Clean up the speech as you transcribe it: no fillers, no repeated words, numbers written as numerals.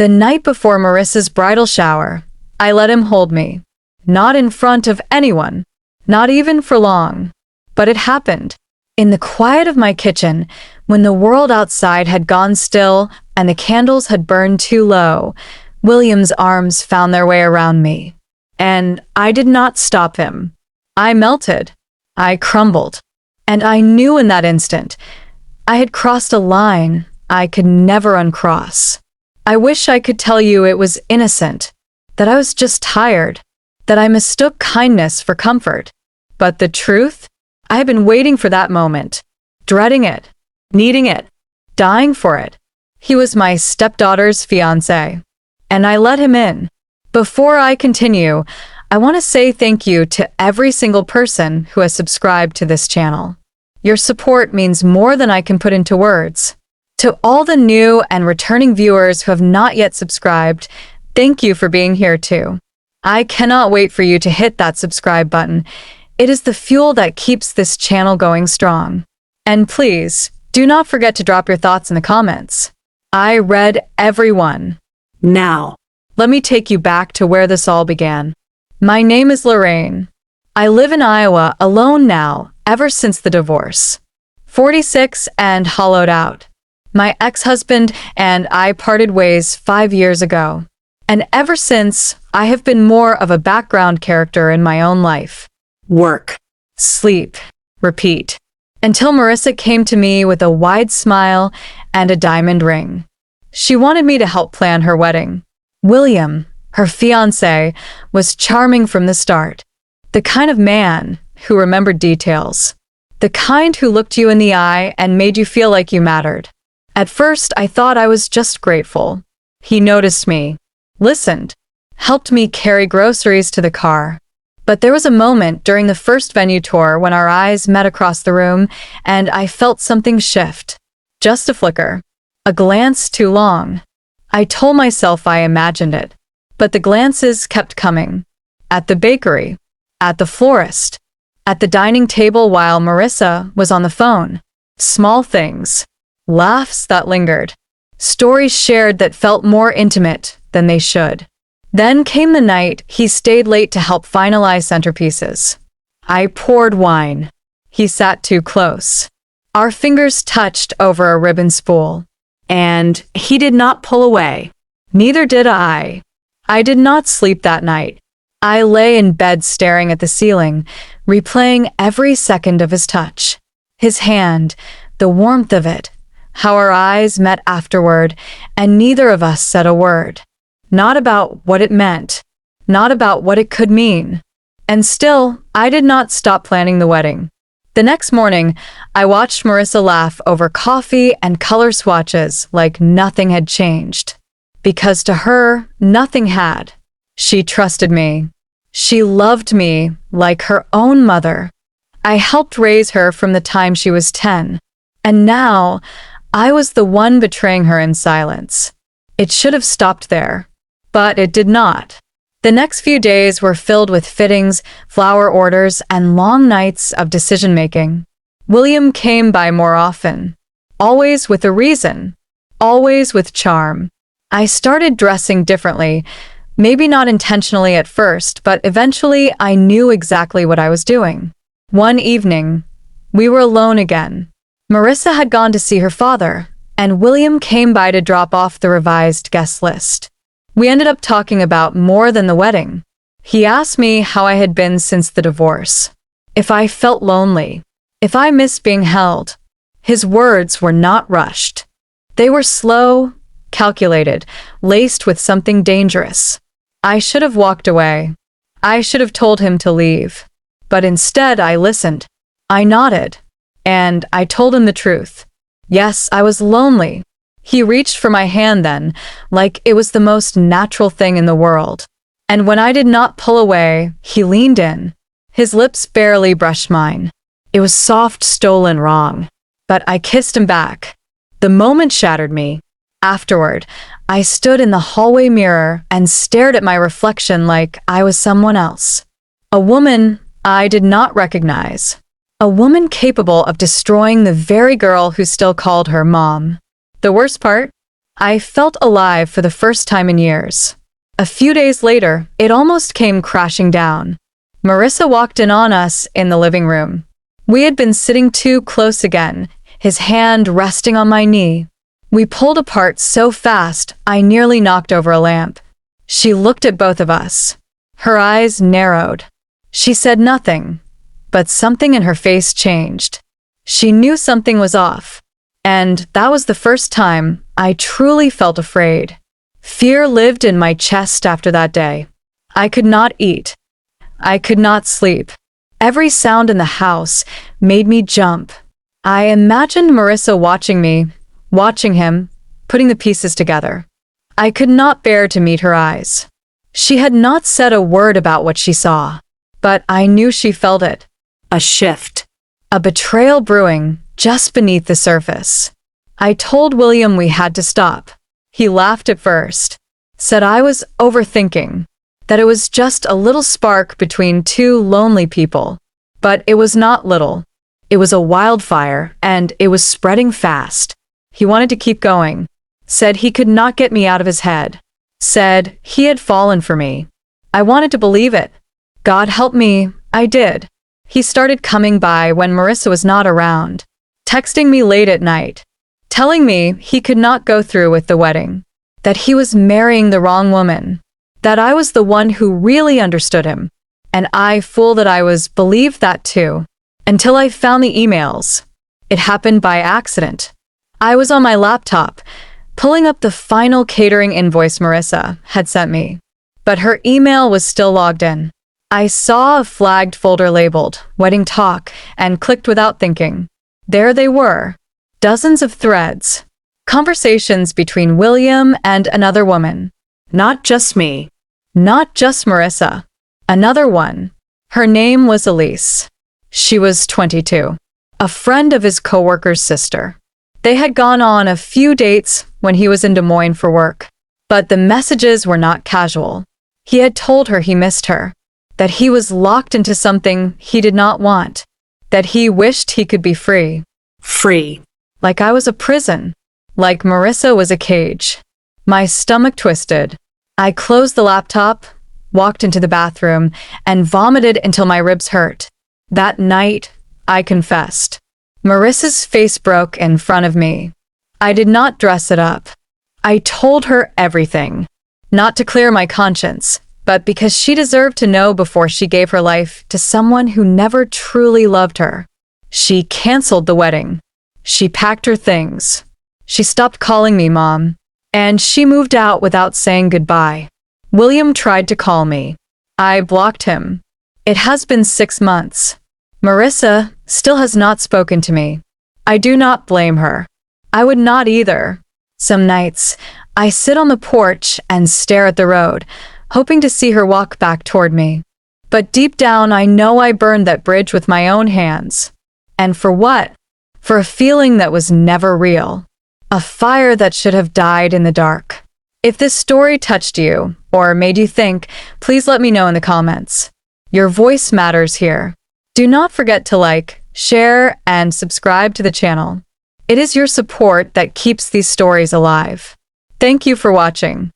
The night before Marissa's bridal shower, I let him hold me. Not in front of anyone, not even for long. But it happened. In the quiet of my kitchen, when the world outside had gone still and the candles had burned too low, William's arms found their way around me. And I did not stop him. I melted. I crumbled. And I knew in that instant, I had crossed a line I could never uncross. I wish I could tell you it was innocent, that I was just tired, that I mistook kindness for comfort. But the truth? I had been waiting for that moment, dreading it, needing it, dying for it. He was my stepdaughter's fiancé, and I let him in. Before I continue, I want to say thank you to every single person who has subscribed to this channel. Your support means more than I can put into words. To all the new and returning viewers who have not yet subscribed, thank you for being here too. I cannot wait for you to hit that subscribe button. It is the fuel that keeps this channel going strong. And please, do not forget to drop your thoughts in the comments. I read every one. Now, let me take you back to where this all began. My name is Lorraine. I live in Iowa alone now, ever since the divorce. 46 and hollowed out. My ex-husband and I parted ways 5 years ago. And ever since, I have been more of a background character in my own life. Work, sleep, repeat. Until Marissa came to me with a wide smile and a diamond ring. She wanted me to help plan her wedding. William, her fiancé, was charming from the start. The kind of man who remembered details. The kind who looked you in the eye and made you feel like you mattered. At first, I thought I was just grateful. He noticed me, listened, helped me carry groceries to the car. But there was a moment during the first venue tour when our eyes met across the room and I felt something shift. Just a flicker. A glance too long. I told myself I imagined it. But the glances kept coming. At the bakery. At the florist. At the dining table while Marissa was on the phone. Small things. Laughs that lingered. Stories shared that felt more intimate than they should. Then came the night he stayed late to help finalize centerpieces. I poured wine. He sat too close. Our fingers touched over a ribbon spool. And he did not pull away. Neither did I. I did not sleep that night. I lay in bed staring at the ceiling, replaying every second of his touch. His hand, the warmth of it, how our eyes met afterward, and neither of us said a word. Not about what it meant, not about what it could mean. And still, I did not stop planning the wedding. The next morning, I watched Marissa laugh over coffee and color swatches like nothing had changed. Because to her, nothing had. She trusted me. She loved me like her own mother. I helped raise her from the time she was 10. And now, I was the one betraying her in silence. It should have stopped there. But it did not. The next few days were filled with fittings, flower orders, and long nights of decision-making. William came by more often. Always with a reason. Always with charm. I started dressing differently. Maybe not intentionally at first, but eventually I knew exactly what I was doing. One evening, we were alone again. Marissa had gone to see her father, and William came by to drop off the revised guest list. We ended up talking about more than the wedding. He asked me how I had been since the divorce. If I felt lonely. If I missed being held. His words were not rushed. They were slow, calculated, laced with something dangerous. I should have walked away. I should have told him to leave. But instead, I listened. I nodded. And I told him the truth. Yes, I was lonely. He reached for my hand then, like it was the most natural thing in the world. And when I did not pull away, he leaned in. His lips barely brushed mine. It was soft, stolen wrong. But I kissed him back. The moment shattered me. Afterward, I stood in the hallway mirror and stared at my reflection like I was someone else. A woman I did not recognize. A woman capable of destroying the very girl who still called her mom. The worst part? I felt alive for the first time in years. A few days later, it almost came crashing down. Marissa walked in on us in the living room. We had been sitting too close again, his hand resting on my knee. We pulled apart so fast, I nearly knocked over a lamp. She looked at both of us. Her eyes narrowed. She said nothing, but something in her face changed. She knew something was off. And that was the first time I truly felt afraid. Fear lived in my chest after that day. I could not eat. I could not sleep. Every sound in the house made me jump. I imagined Marissa watching me, watching him, putting the pieces together. I could not bear to meet her eyes. She had not said a word about what she saw, but I knew she felt it. A shift. A betrayal brewing just beneath the surface. I told William we had to stop. He laughed at first, said I was overthinking, that it was just a little spark between two lonely people. But it was not little. It was a wildfire, and it was spreading fast. He wanted to keep going, said he could not get me out of his head, said he had fallen for me. I wanted to believe it. God help me, I did. He started coming by when Marissa was not around, texting me late at night, telling me he could not go through with the wedding, that he was marrying the wrong woman, that I was the one who really understood him. And I, fool that I was, believed that too, until I found the emails. It happened by accident. I was on my laptop, pulling up the final catering invoice Marissa had sent me, but her email was still logged in. I saw a flagged folder labeled Wedding Talk and clicked without thinking. There they were, dozens of threads, conversations between William and another woman. Not just me, not just Marissa. Another one. Her name was Elise. She was 22, a friend of his coworker's sister. They had gone on a few dates when he was in Des Moines for work, but the messages were not casual. He had told her he missed her, that he was locked into something he did not want, that he wished he could be free. Free. Like I was a prison, like Marissa was a cage. My stomach twisted. I closed the laptop, walked into the bathroom, and vomited until my ribs hurt. That night, I confessed. Marissa's face broke in front of me. I did not dress it up. I told her everything, not to clear my conscience, but because she deserved to know before she gave her life to someone who never truly loved her. She canceled the wedding. She packed her things. She stopped calling me Mom, and she moved out without saying goodbye. William tried to call me. I blocked him. It has been 6 months. Marissa still has not spoken to me. I do not blame her. I would not either. Some nights, I sit on the porch and stare at the road, hoping to see her walk back toward me. But deep down, I know I burned that bridge with my own hands. And for what? For a feeling that was never real. A fire that should have died in the dark. If this story touched you, or made you think, please let me know in the comments. Your voice matters here. Do not forget to like, share, and subscribe to the channel. It is your support that keeps these stories alive. Thank you for watching.